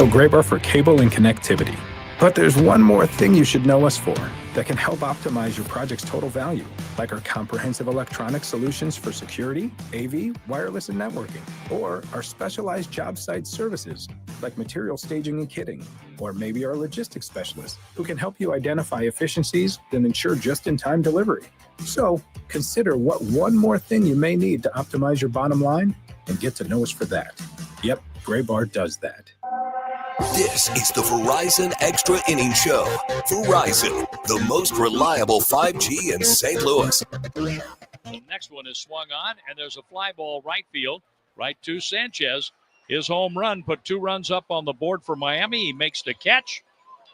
Graber for cable and connectivity. But there's one more thing you should know us for that can help optimize your project's total value, like our comprehensive electronic solutions for security, AV, wireless, and networking, or our specialized job site services, like material staging and kitting, or maybe our logistics specialists who can help you identify efficiencies and ensure just-in-time delivery. So consider what one more thing you may need to optimize your bottom line and get to know us for that. Yep, Graybar does that. This is the Verizon Extra Innings Show. Verizon, the most reliable 5G in St. Louis. The next one is swung on, and there's a fly ball right field, right to Sanchez. His home run put 2 runs up on the board for Miami. He makes the catch,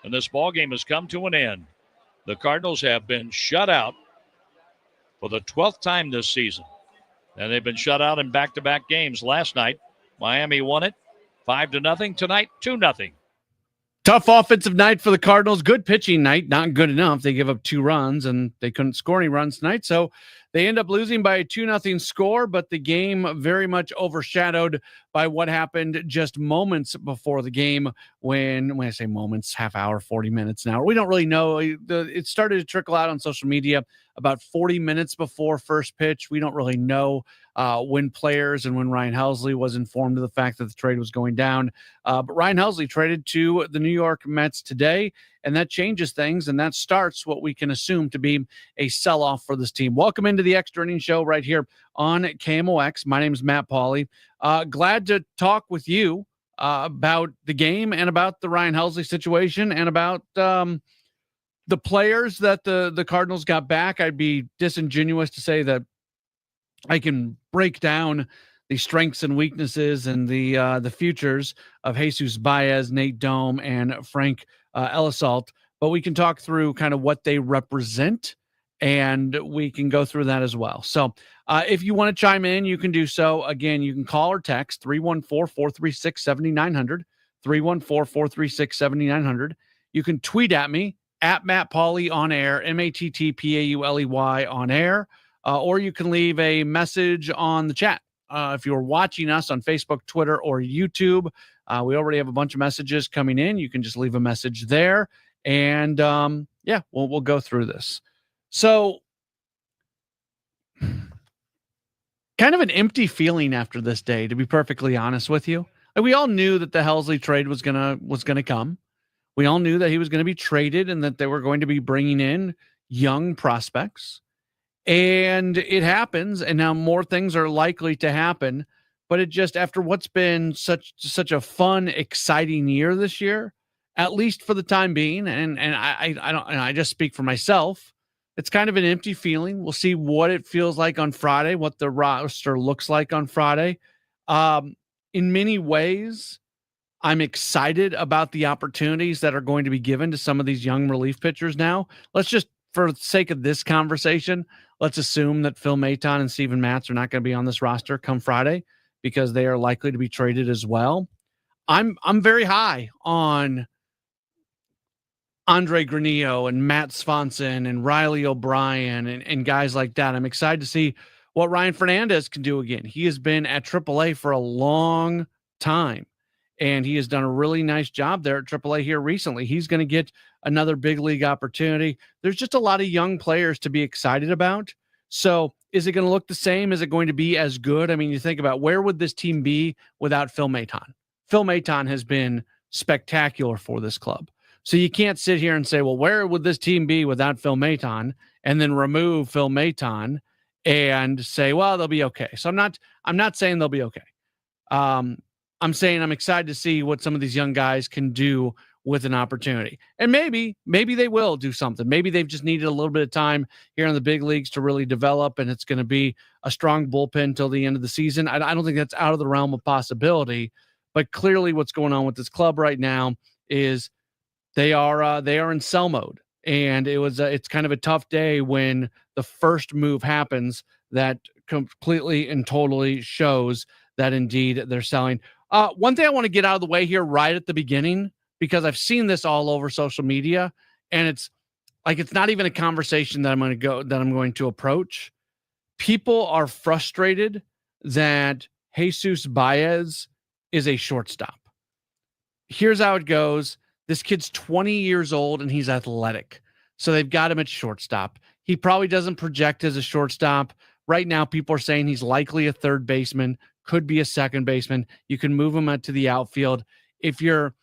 and this ball game has come to an end. The Cardinals have been shut out for the 12th time this season, and they've been shut out in back-to-back games. Last night, Miami won it 5-0. Tonight, 2-0. Tough offensive night for the Cardinals. Good pitching night. Not good enough. They give up 2 runs, and they couldn't score any runs tonight. So they end up losing by a 2-0 score, but the game very much overshadowed by what happened just moments before the game. When I say moments, half hour, 40 minutes now. We don't really know. It started to trickle out on social media about 40 minutes before first pitch. We don't really know when players and when Ryan Helsley was informed of the fact that the trade was going down. But Ryan Helsley traded to the New York Mets today, and that changes things, and that starts what we can assume to be a sell-off for this team. Welcome into the Extra Innings Show right here on KMOX. My name is Matt Pauley. Glad to talk with you about the game and about the Ryan Helsley situation and about the players that the Cardinals got back. I'd be disingenuous to say that I can break down the strengths and weaknesses and the futures of Jesus Baez, Nate Dome, and Frank Elisalt, but we can talk through kind of what they represent, and we can go through that as well. So if you want to chime in, you can do so. Again, you can call or text 314-436-7900, 314-436-7900. You can tweet at me at Matt Pauley on air, MattPauley on air, or you can leave a message on the chat. If you're watching us on Facebook, Twitter, or YouTube, we already have a bunch of messages coming in. You can just leave a message there, and we'll go through this. So, kind of an empty feeling after this day, to be perfectly honest with you. Like, we all knew that the Helsley trade was gonna come. We all knew that he was going to be traded and that they were going to be bringing in young prospects. And it happens, and now more things are likely to happen. But it just, after what's been such a fun, exciting year this year, at least for the time being, and I just speak for myself, it's kind of an empty feeling. We'll see what it feels like on Friday, what the roster looks like on Friday. In many ways, I'm excited about the opportunities that are going to be given to some of these young relief pitchers now. Let's just, for the sake of this conversation, let's assume that Phil Maton and Steven Matz are not going to be on this roster come Friday because they are likely to be traded as well. I'm very high on Andre Granillo and Matt Swanson and Riley O'Brien and guys like that. I'm excited to see what Ryan Fernandez can do again. He has been at AAA for a long time, and he has done a really nice job there at AAA here recently. He's going to get another big league opportunity. There's just a lot of young players to be excited about. So is it going to look the same? Is it going to be as good? I mean, you think about, where would this team be without Phil Maton? Phil Maton has been spectacular for this club. So you can't sit here and say, well, where would this team be without Phil Maton, and then remove Phil Maton and say, well, they'll be okay. So I'm not saying they'll be okay. I'm saying I'm excited to see what some of these young guys can do with an opportunity. And maybe they will do something. Maybe they've just needed a little bit of time here in the big leagues to really develop, and it's going to be a strong bullpen till the end of the season. I don't think that's out of the realm of possibility, but clearly what's going on with this club right now is they are in sell mode. And it's kind of a tough day when the first move happens that completely and totally shows that indeed they're selling. One thing I want to get out of the way here right at the beginning, because I've seen this all over social media, and it's not even a conversation that I'm going to approach. People are frustrated that Jesus Baez is a shortstop. here's how it goes. This kid's 20 years old and he's athletic. So they've got him at shortstop. He probably doesn't project as a shortstop. Right now, people are saying he's likely a third baseman, could be a second baseman. You can move him to the outfield. If you're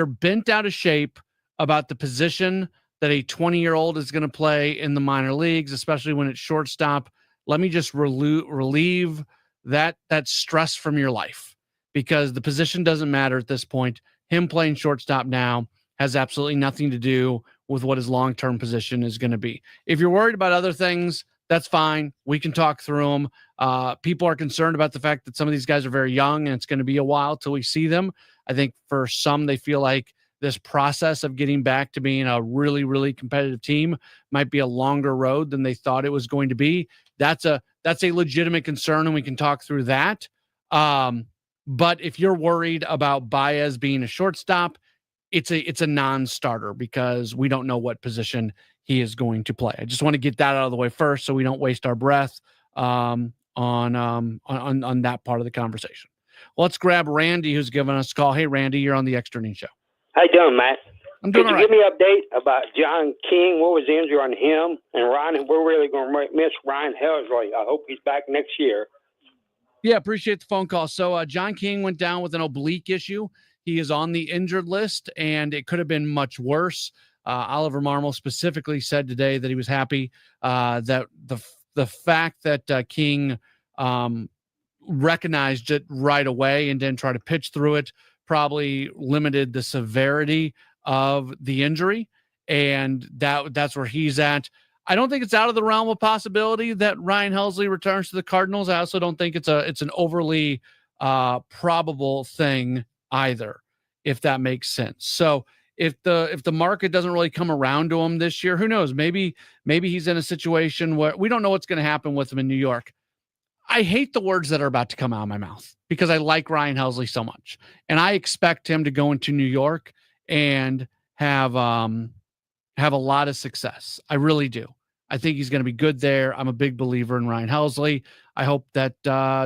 bent out of shape about the position that a 20-year-old is going to play in the minor leagues, especially when it's shortstop, let me just relieve that stress from your life, because the position doesn't matter at this point. Him playing shortstop now has absolutely nothing to do with what his long-term position is going to be. If you're worried about other things, that's fine. We can talk through them. People are concerned about the fact that some of these guys are very young and it's going to be a while till we see them. I think for some, they feel like this process of getting back to being a really, really competitive team might be a longer road than they thought it was going to be. That's a legitimate concern, and we can talk through that. But if you're worried about Baez being a shortstop, it's a non-starter because we don't know what position he is going to play. I just want to get that out of the way first so we don't waste our breath on that part of the conversation. Let's grab Randy, who's giving us a call. Hey, Randy, you're on the Extra Innings Show. How you doing, Matt? I'm doing all right. Could you give me an update about John King? What was the injury on him? And Ryan, we're really going to miss Ryan Helsley. I hope he's back next year. Yeah, appreciate the phone call. So John King went down with an oblique issue. He is on the injured list, and it could have been much worse. Oliver Marmol specifically said today that he was happy that the fact that King recognized it right away and didn't try to pitch through it probably limited the severity of the injury, and that's where he's at. I don't think it's out of the realm of possibility that Ryan Helsley returns to the Cardinals. I also don't think it's an overly probable thing either, if that makes sense. So if the market doesn't really come around to him this year, who knows? Maybe he's in a situation where we don't know what's going to happen with him in New York. I hate the words that are about to come out of my mouth because I like Ryan Helsley so much, and I expect him to go into New York and have a lot of success. I really do. I think he's going to be good there. I'm a big believer in Ryan Helsley. I hope that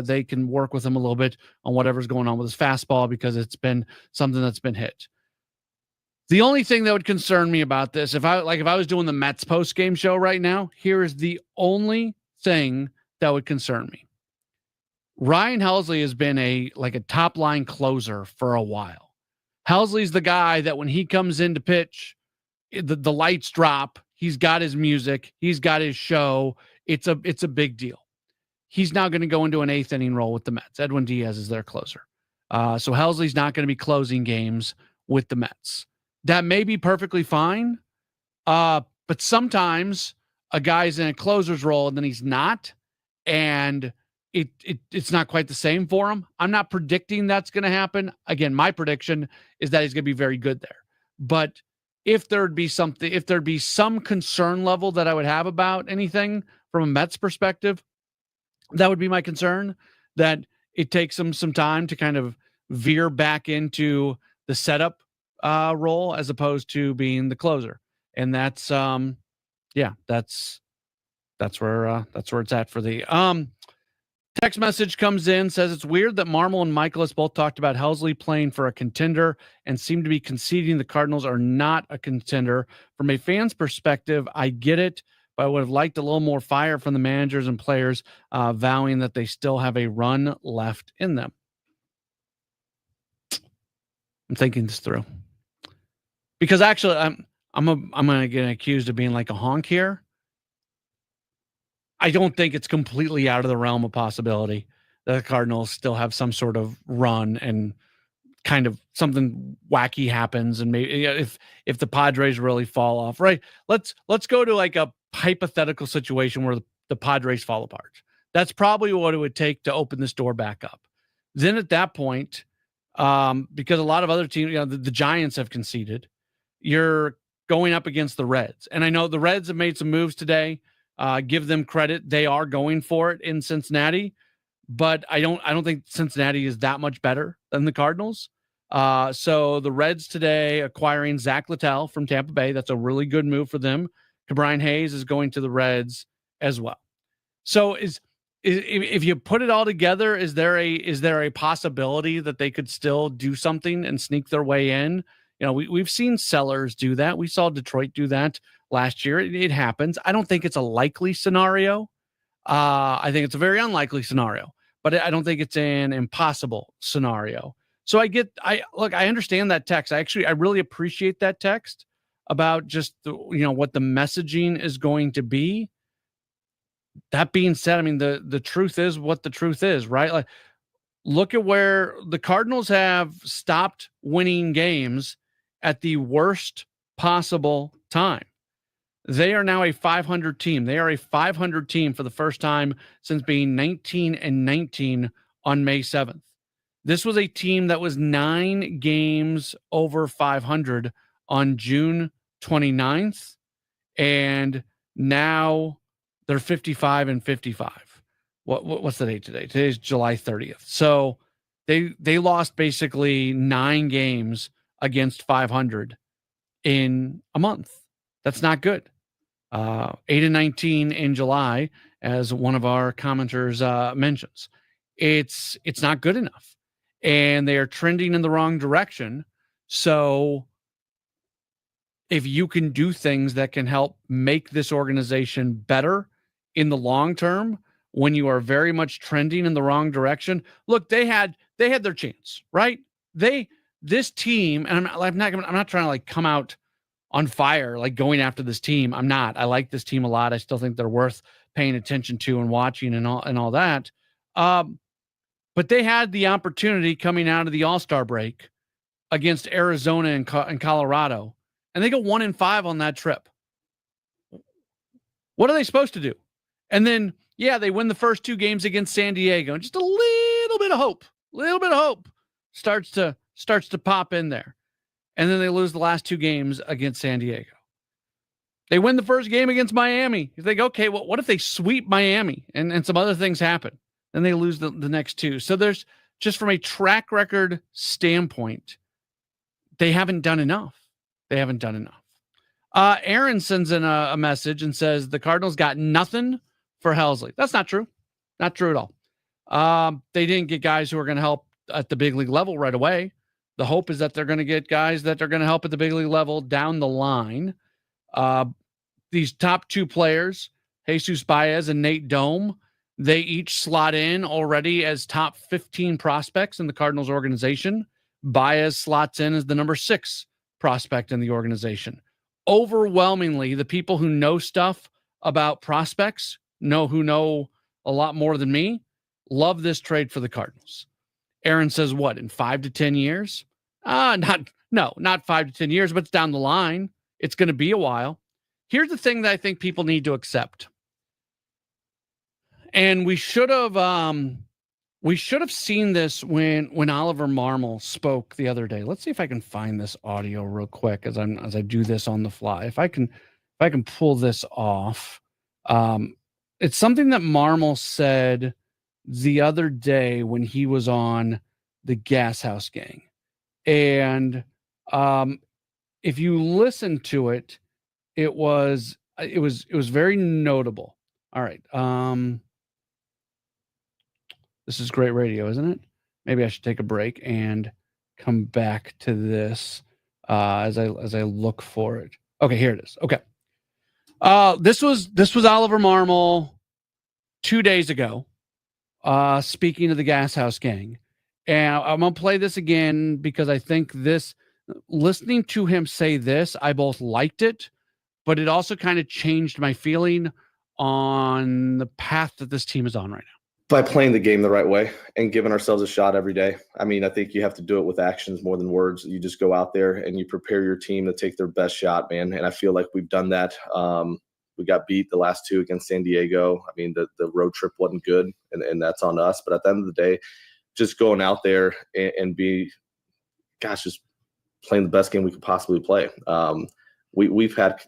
they can work with him a little bit on whatever's going on with his fastball, because it's been something that's been hit. The only thing that would concern me about this, if I was doing the Mets post-game show right now, here is the only thing that would concern me. Ryan Helsley has been a top line closer for a while. Helsley's the guy that when he comes in to pitch, the lights drop. He's got his music. He's got his show. It's a big deal. He's now going to go into an 8th inning role with the Mets. Edwin Diaz is their closer. So Helsley's not going to be closing games with the Mets. That may be perfectly fine. But sometimes a guy's in a closer's role and then he's not. And it's not quite the same for him. I'm not predicting that's going to happen. Again, my prediction is that he's going to be very good there. But if there'd be some concern level that I would have about anything from a Mets perspective, that would be my concern, that it takes him some time to kind of veer back into the setup role as opposed to being the closer. And that's where it's at for the text message comes in, says it's weird that Marmol and Michaelis both talked about Helsley playing for a contender and seem to be conceding the Cardinals are not a contender. From a fan's perspective, I get it, but I would have liked a little more fire from the managers and players vowing that they still have a run left in them. I'm thinking this through, because actually I'm going to get accused of being like a honk here. I don't think it's completely out of the realm of possibility that the Cardinals still have some sort of run and kind of something wacky happens. And maybe if the Padres really fall off, right? Let's go to like a hypothetical situation where the Padres fall apart. That's probably what it would take to open this door back up. Then at that point, because a lot of other teams, the Giants have conceded, you're going up against the Reds. And I know the Reds have made some moves today. Give them credit. They are going for it in Cincinnati, but I don't think Cincinnati is that much better than the Cardinals. So the Reds today acquiring Zach Littell from Tampa Bay. That's a really good move for them. Brian Hayes is going to the Reds as well. So if you put it all together, is there a possibility that they could still do something and sneak their way in? You know, we've seen Sellers do that. We saw Detroit do that last year. It happens. I don't think it's a likely scenario. I think it's a very unlikely scenario, but I don't think it's an impossible scenario. So I understand that text. I really appreciate that text about just what the messaging is going to be. That being said, I mean, the truth is what the truth is, right? Like, look at where the Cardinals have stopped winning games at the worst possible time. They are now a 500 team. They are a 500 team for the first time since being 19-19 on May 7th. This was a team that was 9 games over 500 on June 29th. And now they're 55-55. What's the date today? Today's July 30th. So they lost basically 9 games against 500 in a month. That's not good. 8-19 in July, as one of our commenters mentions. It's not good enough. And they are trending in the wrong direction. So if you can do things that can help make this organization better in the long term, when you are very much trending in the wrong direction, look, they had their chance, right? This team, and I'm not trying to like come out on fire, like going after this team. I'm not. I like this team a lot. I still think they're worth paying attention to and watching and all that. But they had the opportunity coming out of the All-Star break against Arizona and Colorado, and they go 1-5 on that trip. What are they supposed to do? And then, they win the first 2 games against San Diego, and just a little bit of hope starts to pop in there. And then they lose the last 2 games against San Diego. They win the first game against Miami. You think, okay, well, what if they sweep Miami and some other things happen? Then they lose the next 2. So there's just from a track record standpoint, they haven't done enough. Aaron sends in a message and says the Cardinals got nothing for Helsley. That's not true. Not true at all. They didn't get guys who are going to help at the big league level right away. The hope is that they're going to get guys that are going to help at the big league level down the line. These top 2 players, Jesus Baez and Nate Dome, they each slot in already as top 15 prospects in the Cardinals organization. Baez slots in as the number 6 prospect in the organization. Overwhelmingly, the people who know stuff about prospects, who know a lot more than me, love this trade for the Cardinals. Aaron says, what, in 5 to 10 years? Not 5 to 10 years, but it's down the line. It's going to be a while. Here's the thing that I think people need to accept. And we should have seen this when Oliver Marmol spoke the other day. Let's see if I can find this audio real quick as I do this on the fly. If I can pull this off. It's something that Marmol said the other day when he was on the Gas House Gang. And if you listen to it, it was very notable. All right. This is great radio, isn't it? Maybe I should take a break and come back to this as I look for it. Okay, here it is. Okay. This was Oliver Marmol 2 days ago, speaking to the Gas House Gang. And I'm going to play this again because I think listening to him say this, I both liked it, but it also kind of changed my feeling on the path that this team is on right now. By playing the game the right way and giving ourselves a shot every day. I mean, I think you have to do it with actions more than words. You just go out there and you prepare your team to take their best shot, man. And I feel like we've done that. We got beat the last 2 against San Diego. I mean, the road trip wasn't good, and that's on us. But at the end of the day, just going out there and just playing the best game we could possibly play. We've had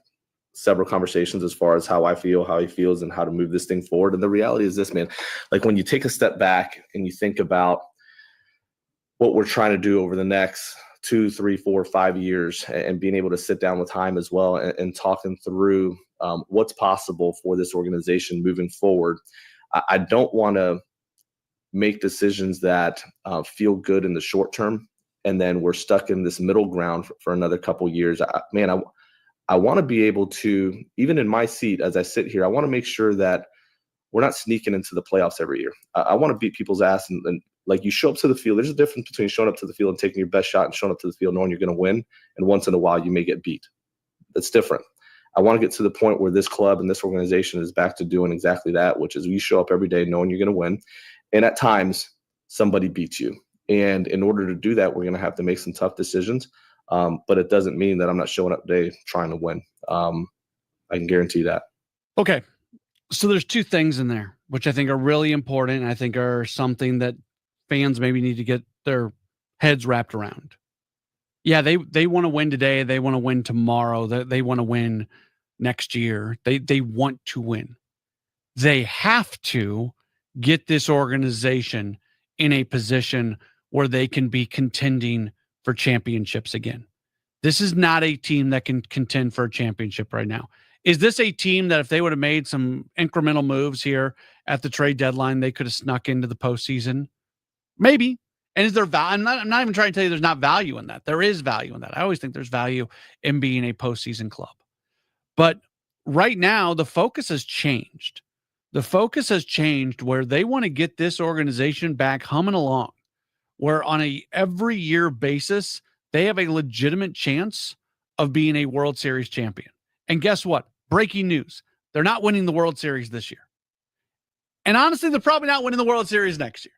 several conversations as far as how I feel, how he feels, and how to move this thing forward. And the reality is this, man, like when you take a step back and you think about what we're trying to do over the next 2, 3, 4, 5 years and being able to sit down with Chaim as well and talking through what's possible for this organization moving forward. I don't want to make decisions that feel good in the short term, and then we're stuck in this middle ground for another couple years. I want to be able to, even in my seat as I sit here, I want to make sure that we're not sneaking into the playoffs every year. I want to beat people's ass, and like, you show up to the field. There's a difference between showing up to the field and taking your best shot and showing up to the field knowing you're going to win, and once in a while you may get beat. That's different. I want to get to the point where this club and this organization is back to doing exactly that, which is you show up every day knowing you're going to win, and at times somebody beats you. And in order to do that, we're going to have to make some tough decisions. But it doesn't mean that I'm not showing up today trying to win. I can guarantee that. Okay. So there's two things in there, which I think are really important. And I think are something that fans maybe need to get their heads wrapped around. Yeah, they want to win today. They want to win tomorrow. They want to win next year. They want to win. They have to get this organization in a position where they can be contending for championships again. This is not a team that can contend for a championship right now. Is this a team that if they would have made some incremental moves here at the trade deadline, they could have snuck into the postseason? Maybe. And is there value? I'm not even trying to tell you there's not value in that. There is value in that. I always think there's value in being a postseason club. But right now, the focus has changed. The focus has changed where they want to get this organization back humming along, where on a every year basis, they have a legitimate chance of being a World Series champion. And guess what? Breaking news. They're not winning the World Series this year. And honestly, they're probably not winning the World Series next year,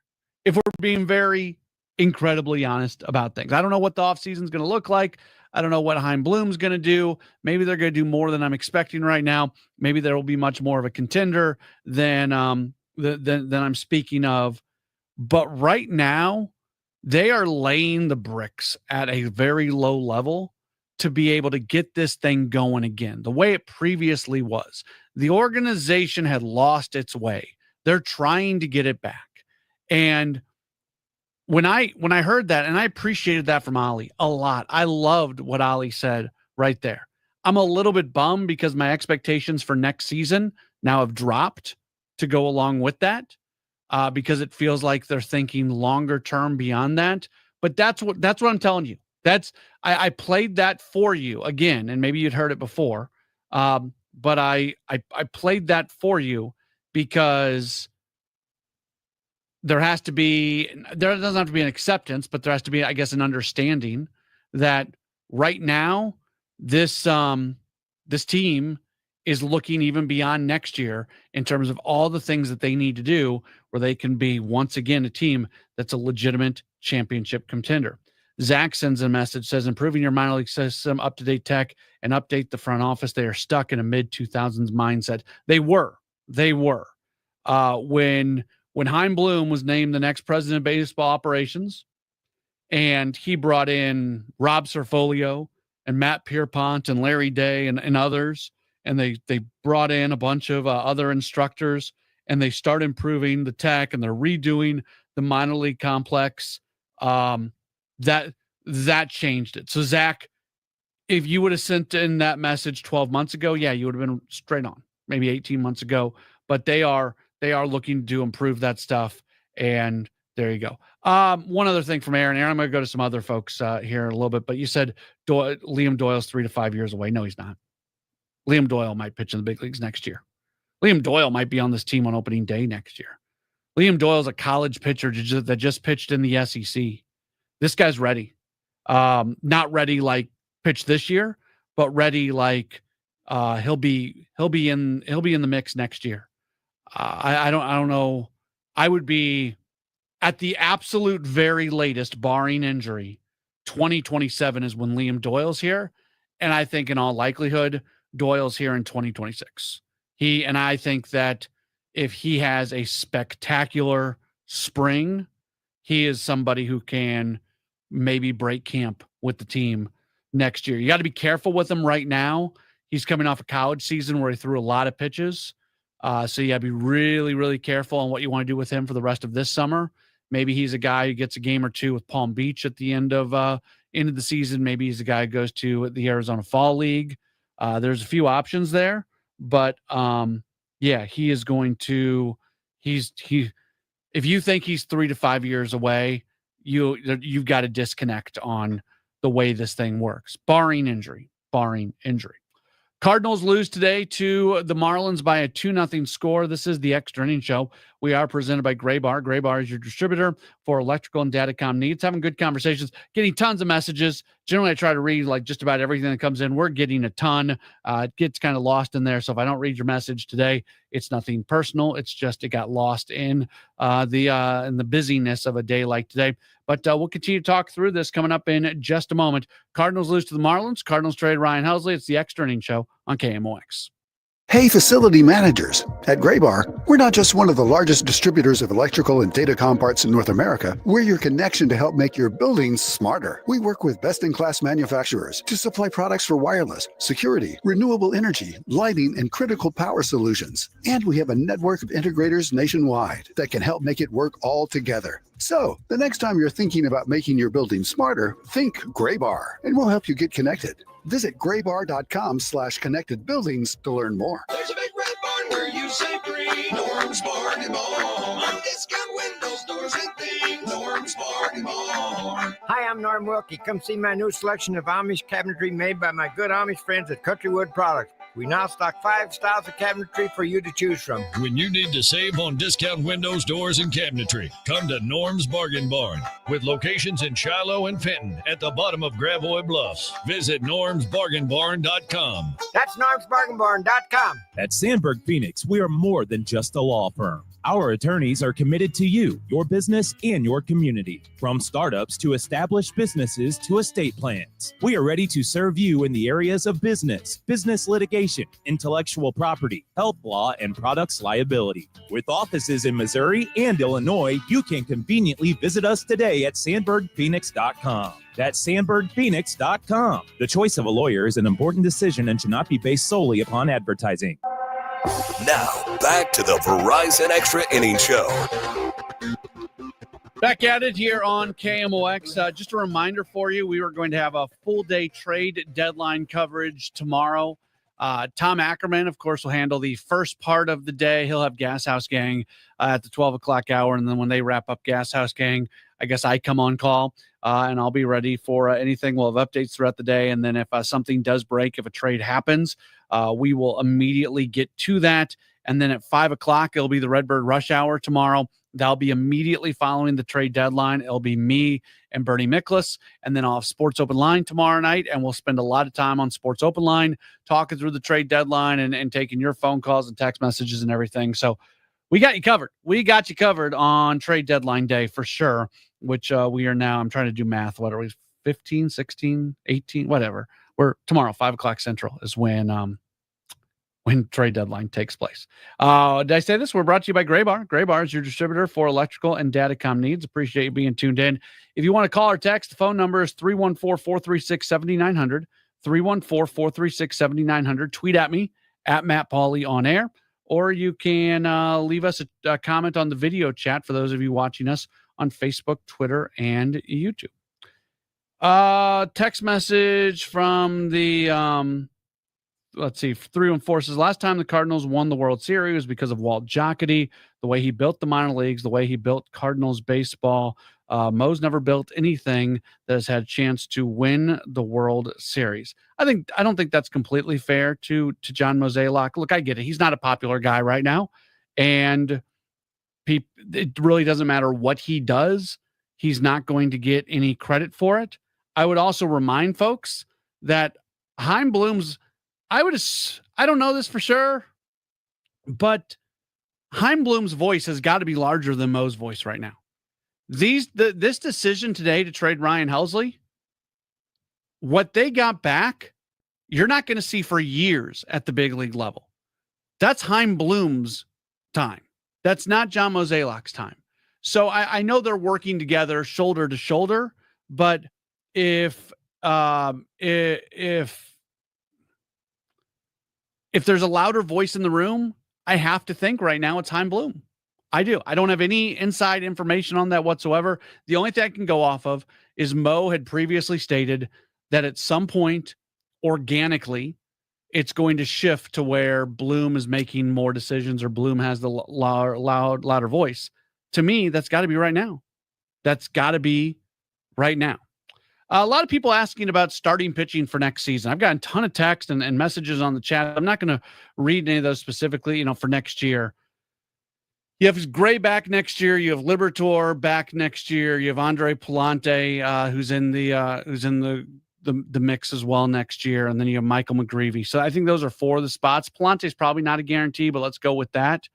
if we're being very incredibly honest about things. I don't know what the offseason is going to look like. I don't know what Chaim Bloom's going to do. Maybe they're going to do more than I'm expecting right now. Maybe there will be much more of a contender than I'm speaking of. But right now, they are laying the bricks at a very low level to be able to get this thing going again, the way it previously was. The organization had lost its way. They're trying to get it back. And when I heard that, and I appreciated that from Ollie a lot, I loved what Ollie said right there. I'm a little bit bummed because my expectations for next season now have dropped to go along with that, because it feels like they're thinking longer term beyond that. But that's what I'm telling you. I played that for you again, and maybe you'd heard it before, but I played that for you because there doesn't have to be an acceptance, but there has to be, I guess, an understanding that right now this team is looking even beyond next year in terms of all the things that they need to do where they can be once again a team that's a legitimate championship contender. Zach sends a message, says, improving your minor league system, up-to-date tech, and update the front office. They are stuck in a mid-2000s mindset. They were. When Chaim Bloom was named the next president of baseball operations, and he brought in Rob Cerfolio and Matt Pierpont and Larry Day and others, and they brought in a bunch of other instructors, and they start improving the tech, and they're redoing the minor league complex. That changed it. So Zach, if you would have sent in that message 12 months ago, yeah, you would have been straight on, maybe 18 months ago, but they are looking to improve that stuff. And there you go. One other thing from Aaron. I'm going to go to some other folks here in a little bit, but you said Liam Doyle's 3 to 5 years away. No, he's not. Liam Doyle might pitch in the big leagues next year. Liam Doyle might be on this team on opening day next year. Liam Doyle's a college pitcher that just pitched in the SEC. This guy's ready. Not ready like pitch this year, but ready like he'll be in the mix next year. I don't know. I would be at the absolute very latest, barring injury, 2027 is when Liam Doyle's here. And I think in all likelihood, Doyle's here in 2026. I think that if he has a spectacular spring, he is somebody who can maybe break camp with the team next year. You got to be careful with him right now. He's coming off a college season where he threw a lot of pitches. So you got to be really, really careful on what you want to do with him for the rest of this summer. Maybe he's a guy who gets a game or two with Palm Beach at the end of the season. Maybe he's a guy who goes to the Arizona Fall League. There's a few options there, but yeah, he is going to If you think he's 3 to 5 years away, you've got to disconnect on the way this thing works, barring injury. Cardinals lose today to the Marlins by a 2-0 score. This is the Extra Innings Show. We are presented by Gray Bar. Gray Bar is your distributor for electrical and datacom needs. Having good conversations, getting tons of messages. Generally, I try to read like just about everything that comes in. We're getting a ton. It gets kind of lost in there. So if I don't read your message today, it's nothing personal. It's just it got lost in the busyness of a day like today. But we'll continue to talk through this coming up in just a moment. Cardinals lose to the Marlins. Cardinals trade Ryan Helsley. It's the Extra Innings Show on KMOX. Hey, facility managers. At Graybar, we're not just one of the largest distributors of electrical and datacom parts in North America. We're your connection to help make your buildings smarter. We work with best-in-class manufacturers to supply products for wireless, security, renewable energy, lighting, and critical power solutions. And we have a network of integrators nationwide that can help make it work all together. So, the next time you're thinking about making your building smarter, think Graybar, and we'll help you get connected. Visit graybar.com/connected buildings to learn more. There's a big red barn where you say green. Norm's Bargain Barn. On discount windows, doors, and things. Norm's Bargain Barn. Hi, I'm Norm Wilkie. Come see my new selection of Amish cabinetry made by my good Amish friends at Countrywood Products. We now stock 5 styles of cabinetry for you to choose from. When you need to save on discount windows, doors, and cabinetry, come to Norm's Bargain Barn. With locations in Shiloh and Fenton at the bottom of Gravois Bluffs. Visit normsbargainbarn.com. That's normsbargainbarn.com. At Sandberg Phoenix, we are more than just a law firm. Our attorneys are committed to you, your business, and your community. From startups to established businesses to estate plans, we are ready to serve you in the areas of business litigation, intellectual property, health law, and products liability. With offices in Missouri and Illinois, you can conveniently visit us today at sandbergphoenix.com. That's sandbergphoenix.com. The choice of a lawyer is an important decision and should not be based solely upon advertising. Now, back to the Verizon Extra Innings Show. Back at it here on KMOX. Just a reminder for you, we are going to have a full-day trade deadline coverage tomorrow. Tom Ackerman, of course, will handle the first part of the day. He'll have Gas House Gang at the 12 o'clock hour, and then when they wrap up Gas House Gang, I guess I come on call, and I'll be ready for anything. We'll have updates throughout the day, and then if something does break, if a trade happens, we will immediately get to that. And then at 5 o'clock, it'll be the Redbird Rush Hour tomorrow. That'll be immediately following the trade deadline. It'll be me and Bernie Miklas, and then I'll have Sports Open Line tomorrow night, and we'll spend a lot of time on Sports Open Line talking through the trade deadline and taking your phone calls and text messages and everything. So we got you covered. We got you covered on trade deadline day for sure, which we are now. I'm trying to do math. What are we, 15, 16, 18, whatever. We're tomorrow, 5 o'clock Central is when trade deadline takes place. Did I say this? We're brought to you by Gray Bar. Gray Bar is your distributor for electrical and datacom needs. Appreciate you being tuned in. If you want to call or text, the phone number is 314-436-7900, 314-436-7900. Tweet at me, at Matt Pauley on air, or you can leave us a comment on the video chat for those of you watching us on Facebook, Twitter, and YouTube. Text message from the... let's see, 314 says, last time the Cardinals won the World Series was because of Walt Jocketty, the way he built the minor leagues, the way he built Cardinals baseball. Mo's never built anything that has had a chance to win the World Series. I don't think that's completely fair to John Mozeliak. Look, I get it. He's not a popular guy right now, and it really doesn't matter what he does. He's not going to get any credit for it. I would also remind folks that Chaim Bloom's, I don't know this for sure, but Chaim Bloom's voice has got to be larger than Mo's voice right now. This decision today to trade Ryan Helsley, what they got back, you're not going to see for years at the big league level. That's Chaim Bloom's time. That's not John Mozeliak's time. So I know they're working together shoulder to shoulder, but if there's a louder voice in the room, I have to think right now it's Chaim Bloom. I do. I don't have any inside information on that whatsoever. The only thing I can go off of is Mo had previously stated that at some point, organically, it's going to shift to where Bloom is making more decisions or Bloom has the louder voice. To me, that's got to be right now. That's got to be right now. A lot of people asking about starting pitching for next season. I've gotten a ton of text and messages on the chat. I'm not going to read any of those specifically, for next year. You have Gray back next year. You have Liberatore back next year. You have Andre Palante, who's in the mix as well next year, and then you have Michael McGreevy. So I think those are 4 of the spots. Palante is probably not a guarantee, but let's go with that.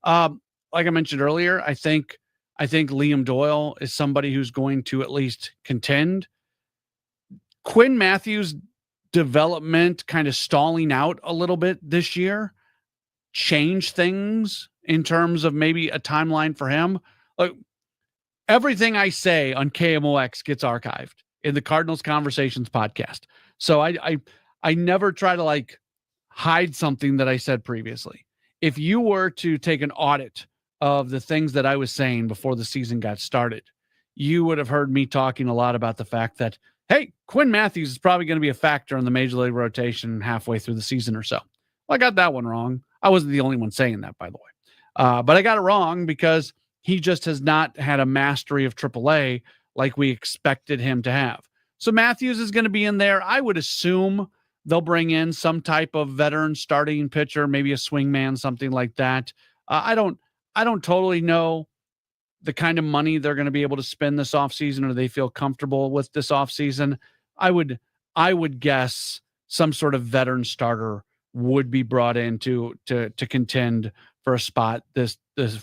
Like I mentioned earlier, I think Liam Doyle is somebody who's going to at least contend. Quinn Matthews' development kind of stalling out a little bit this year change things in terms of maybe a timeline for him. Like, everything I say on KMOX gets archived in the Cardinals Conversations podcast. So I never try to hide something that I said previously. If you were to take an audit of the things that I was saying before the season got started, you would have heard me talking a lot about the fact that, hey, Quinn Matthews is probably going to be a factor in the major league rotation halfway through the season or so. Well, I got that one wrong. I wasn't the only one saying that, by the way. But I got it wrong because he just has not had a mastery of AAA like we expected him to have. So Matthews is going to be in there. I would assume they'll bring in some type of veteran starting pitcher, maybe a swingman, something like that. I don't totally know the kind of money they're going to be able to spend this offseason, or they feel comfortable with this offseason. I would guess some sort of veteran starter would be brought in to contend for a spot this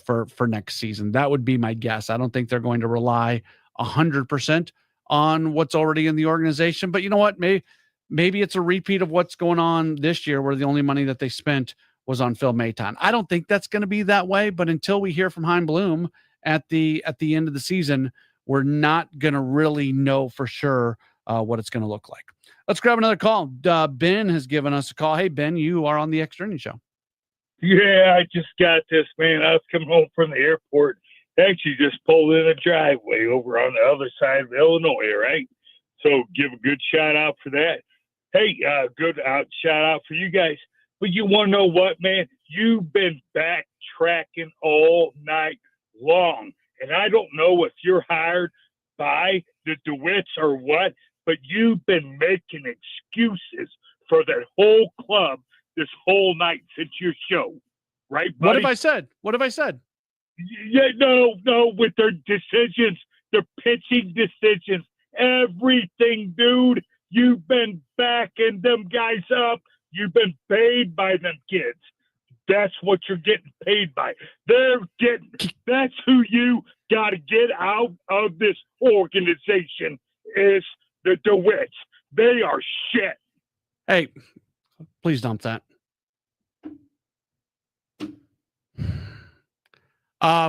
for next season. That would be my guess. I don't think they're going to rely 100% on what's already in the organization, but you know what? Maybe it's a repeat of what's going on this year, where the only money that they spent was on Phil Maton. I don't think that's going to be that way, but until we hear from Hein Bloom at the end of the season, we're not going to really know for sure what it's going to look like. Let's grab another call. Ben has given us a call. Hey, Ben, you are on the Extra Innings Show. Yeah, I just got this, man. I was coming home from the airport. Actually just pulled in a driveway over on the other side of Illinois, right? So give a good shout out for that. Hey, good shout out for you guys. But you want to know what, man? You've been backtracking all night long. And I don't know if you're hired by the DeWitts or what, but you've been making excuses for that whole club this whole night since your show. Right, buddy? What have I said? What have I said? Yeah, no, with their decisions, their pitching decisions, everything, dude. You've been backing them guys up. You've been paid by them kids. That's what you're getting paid by. That's who you got to get out of this organization is the DeWitts. They are shit. Hey, please dump that.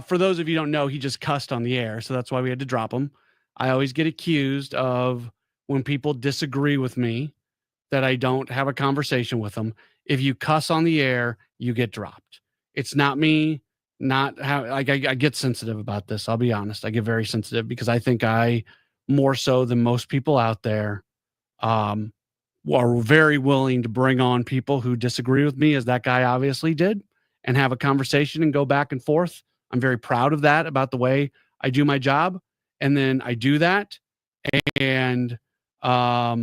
For those of you who don't know, he just cussed on the air, so that's why we had to drop him. I always get accused of, when people disagree with me, that I don't have a conversation with them. If you cuss on the air, you get dropped. It's not me. I get sensitive about this. I'll be honest. I get very sensitive because I think I, more so than most people out there, are very willing to bring on people who disagree with me, as that guy obviously did, and have a conversation and go back and forth. I'm very proud of that, about the way I do my job. And then I do that. And for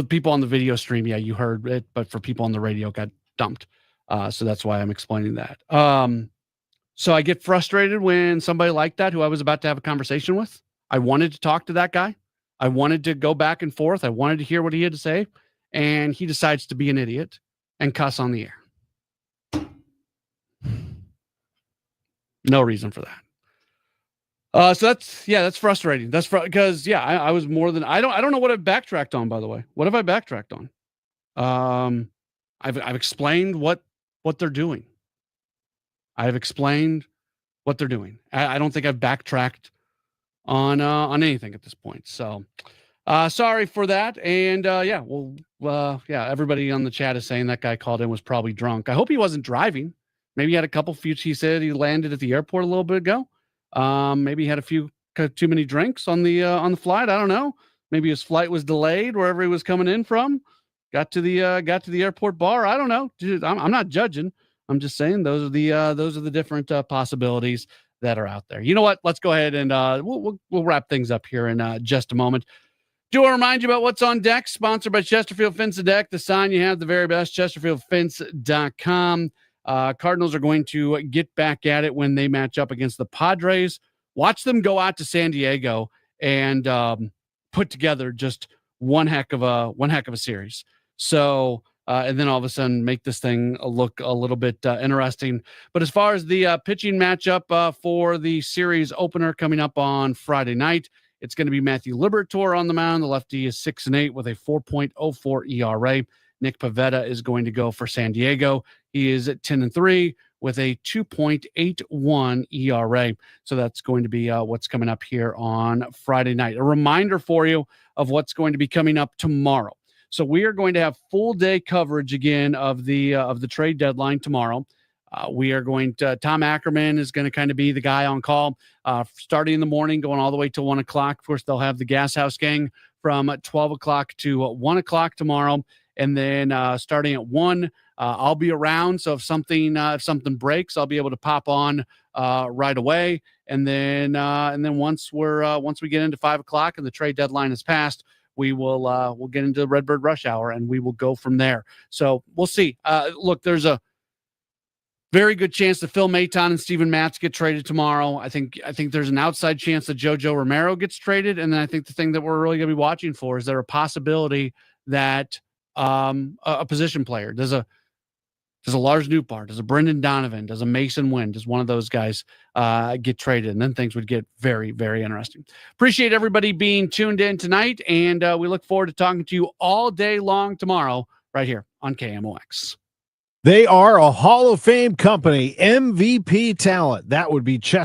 the people on the video stream, yeah, you heard it, but for people on the radio, it got dumped. So that's why I'm explaining that. So I get frustrated when somebody like that, who I was about to have a conversation with, I wanted to talk to that guy. I wanted to go back and forth. I wanted to hear what he had to say. And he decides to be an idiot and cuss on the air. No reason for that. So that's frustrating. That's because I was more than, I don't know what I've backtracked on, by the way. What have I backtracked on? I've explained what they're doing. I've explained what they're doing. I don't think I've backtracked on anything at this point. So sorry for that. And everybody on the chat is saying that guy called in was probably drunk. I hope he wasn't driving. Maybe he had a couple few. He said he landed at the airport a little bit ago. Maybe he had a few too many drinks on the flight. I don't know. Maybe his flight was delayed wherever he was coming in from. Got to the airport bar. I don't know. Dude, I'm not judging. I'm just saying those are the different possibilities that are out there. You know what? Let's go ahead and we'll wrap things up here in just a moment. Do want to remind you about what's on deck, sponsored by Chesterfield Fence and Deck. The sign you have, the very best, chesterfieldfence.com. Cardinals are going to get back at it when they match up against the Padres. Watch them go out to San Diego and put together just one heck of a series. So, and then all of a sudden make this thing look a little bit interesting. But as far as the pitching matchup for the series opener coming up on Friday night, it's going to be Matthew Liberatore on the mound. The lefty is 6-8 with a 4.04 ERA. Nick Pivetta is going to go for San Diego. He is at 10-3 with a 2.81 ERA. So that's going to be what's coming up here on Friday night. A reminder for you of what's going to be coming up tomorrow. So we are going to have full day coverage again of the trade deadline tomorrow. We are going to, Tom Ackerman is going to kind of be the guy on call, starting in the morning, going all the way till 1 o'clock. Of course, they'll have the Gas House Gang from 12 o'clock to 1 o'clock tomorrow. And then starting at 1, I'll be around. So if something breaks, I'll be able to pop on right away. And then once we get into 5 o'clock and the trade deadline is passed, we'll get into Redbird Rush Hour and we will go from there. So we'll see. Look, there's a very good chance that Phil Maton and Steven Matz get traded tomorrow. I think there's an outside chance that JoJo Romero gets traded. And then I think the thing that we're really going to be watching for is there a possibility that a position player, does a Lars Nootbaar, does a Brendan Donovan, does a Mason Wynn, does one of those guys get traded? And then things would get very, very interesting. Appreciate everybody being tuned in tonight. And we look forward to talking to you all day long tomorrow right here on KMOX. They are a Hall of Fame company, MVP talent. That would be Chester.